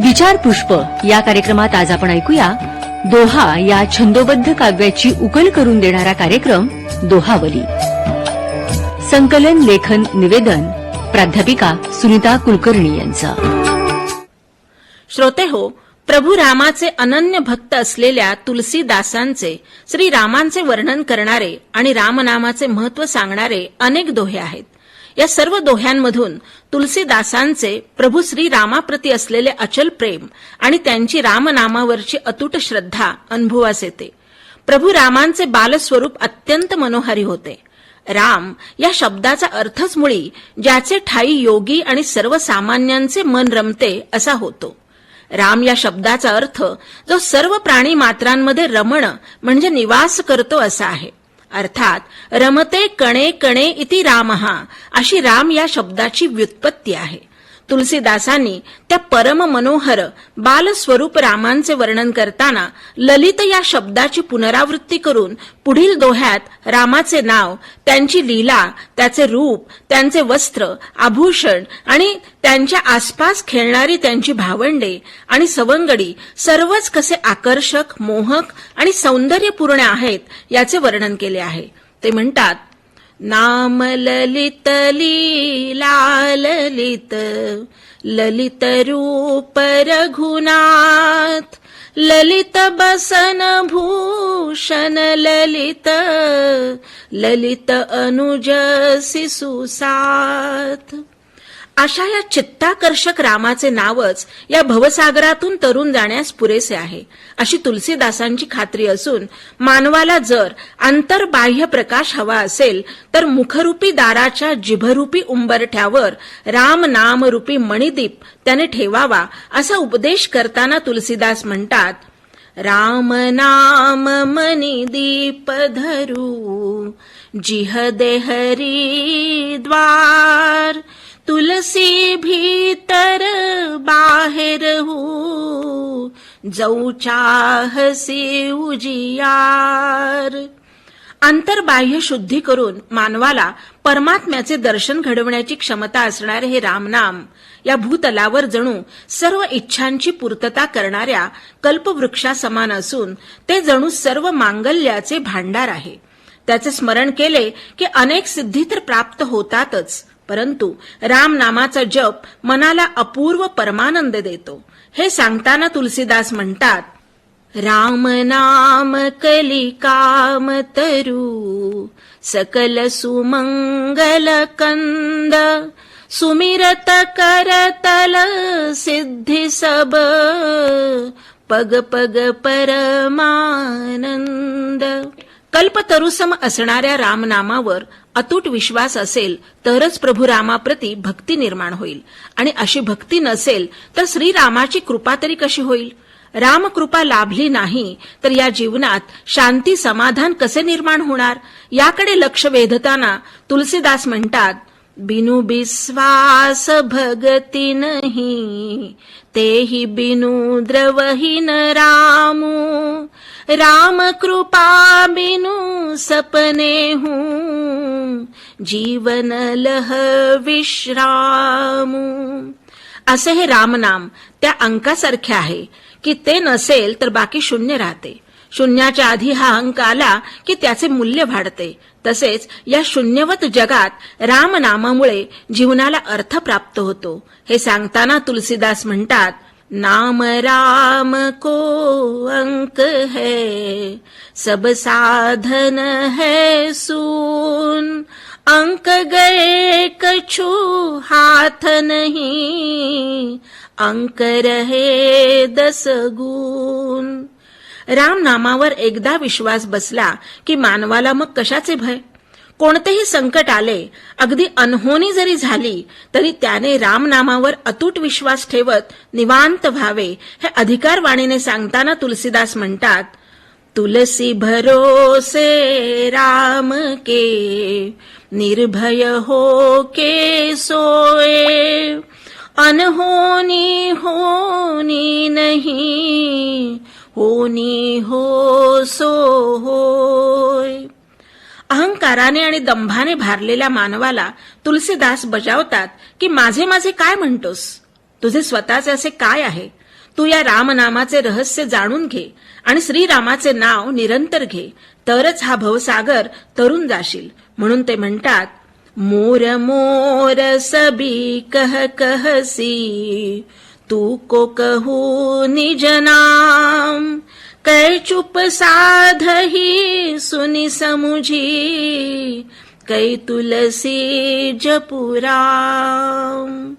विचार पुष्प या कार्यक्रमात आज आपण ऐकूया दोहा या छंदोबद्ध काव्याची उकल करून देणारा कार्यक्रम दोहावली. संकलन लेखन निवेदन प्राध्यापिका सुनीता कुलकर्णी यांचा. श्रोते हो, प्रभू रामाचे अनन्य भक्त असलेल्या तुलसीदासांचे श्रीरामांचे वर्णन करणारे आणि रामनामाचे महत्त्व सांगणारे अनेक दोहे आहेत. या सर्व दोह्यांमधून तुलसीदासांचे प्रभू श्रीरामाप्रती असलेले अचल प्रेम आणि त्यांची रामनामावरची अतूट श्रद्धा अनुभवास येते. प्रभू रामांचे बालस्वरूप अत्यंत मनोहारी होते. राम या शब्दाचा अर्थच मुळी ज्याचे ठाई योगी आणि सर्वसामान्यांचे मन रमते असा होतो. राम या शब्दाचा अर्थ जो सर्व प्राणी मात्रांमध्ये रमण म्हणजे निवास करतो असा आहे. अर्थात रमते कणे कणे इति रामहा अशी राम या शब्दाची व्युत्पत्ती आहे. तुलसीदासांनी त्या परम मनोहर बालस्वरूप रामांचे वर्णन करताना ललित या शब्दाची पुनरावृत्ती करून पुढील दोह्यात रामाचे नाव, त्यांची लीला, त्याचे रूप, त्यांचे वस्त्र, आभूषण आणि त्यांच्या आसपास खेळणारी त्यांची भावंडे आणि सवंगडी सर्वच कसे आकर्षक, मोहक आणि सौंदर्यपूर्ण आहेत याचे वर्णन केले आहे. ते म्हणतात, नाम ललित लीला ललित, ललित रूप रघुनाथ, ललित बसन भूषण ललित, ललित अनुज शिशुसाथ. अशा या चित्ताकर्षक रामाचे नावच या भवसागरातून तरुण जाण्यास पुरेसे आहे अशी तुलसीदासांची खात्री असून, मानवाला जर अंतर्बाह्य प्रकाश हवा असेल तर मुखरूपी दाराच्या जिभरूपी उंबरठ्यावर राम नामरूपी मणिदीप त्याने ठेवावा असा उपदेश करताना तुलसीदास म्हणतात, राम नाम मणिदीप धरू, जिह देहरी द्वार, तुलसी भीतर बाहेर हो, जाऊ चाहसी उजियार. अंतर्बाह्य शुद्धी करून मानवाला परमात्म्याचे दर्शन घडवण्याची क्षमता असणारे हे रामनाम या भूतलावर जणू सर्व इच्छांची पूर्तता करणाऱ्या कल्पवृक्षासमान असून ते जणू सर्व मांगल्याचे भांडार आहे. त्याचे स्मरण केले की अनेक सिद्धी तर प्राप्त होतातच, परंतु राम नामाचा जप मनाला अपूर्व परमानंद देतो. हे सांगताना तुलसीदास म्हणतात, राम नाम कली काम तरु, सकल सुमंगल कंद, सुमिरत करतल सिद्धी सब, पग पग परमानंद. कल्पतरुसम असणाऱ्या रामनामावर अतूट विश्वास असेल तरच प्रभू रामाप्रती भक्ती निर्माण होईल, आणि अशी भक्ती नसेल तर श्रीरामाची कृपा तरी कशी होईल? रामकृपा लाभली नाही तर या जीवनात शांती समाधान कसे निर्माण होणार याकडे लक्ष वेधताना तुलसीदास म्हणतात, बिनु विश्वास भगती नहीं, तेहि बिनु द्रवहीन रामू, राम कृपा बिनु सपने हूँ, जीवन लह विश्रामू. असे हे रामनाम त्या अंकासारखे आहे की ते नसेल तर बाकी शून्य राहते. शून्याच्या आधी हा अंक आला की त्याचे मूल्य वाढते. तसेच या शून्यवत जगात रामनामामुळे जीवनाला अर्थ प्राप्त होतो. हे सांगताना तुलसीदास म्हणतात, नाम राम को अंक है, सब साधन है सून, अंक गए कछु हाथ नहीं, अंक रहे 10 गुण. राम नामावर एकदा विश्वास बसला की मानवाला मग कशाचे भय? कोणतेही संकट आले, अगदी अनहोनी जरी झाली तरी त्याने रामनामावर अतूट विश्वास ठेवत निवांत व्हावे. हे अधिकारवाणीने सांगताना तुलसीदास म्हणतात, तुलसी भरोसे राम के, निर्भय हो के सोए, अनहोनी होनी नहीं, होनी हो सो होय. अहंकाराने आणि दंभाने भारलेल्या मानवाला तुलसीदास बजावतात की माझे माझे काय म्हणतोस? तुझे स्वतःचे असे काय आहे? तू या रामनामाचे रहस्य जाणून घे आणि श्रीरामाचे नाव निरंतर घे, तरच हा भवसागर तरून जाशील. म्हणून ते म्हणतात, मोर मोर सबी कह कहसी, तू को कहू निज नाम, कै चुप साधही सुनि समुझी, कै तुलसी जपुराम.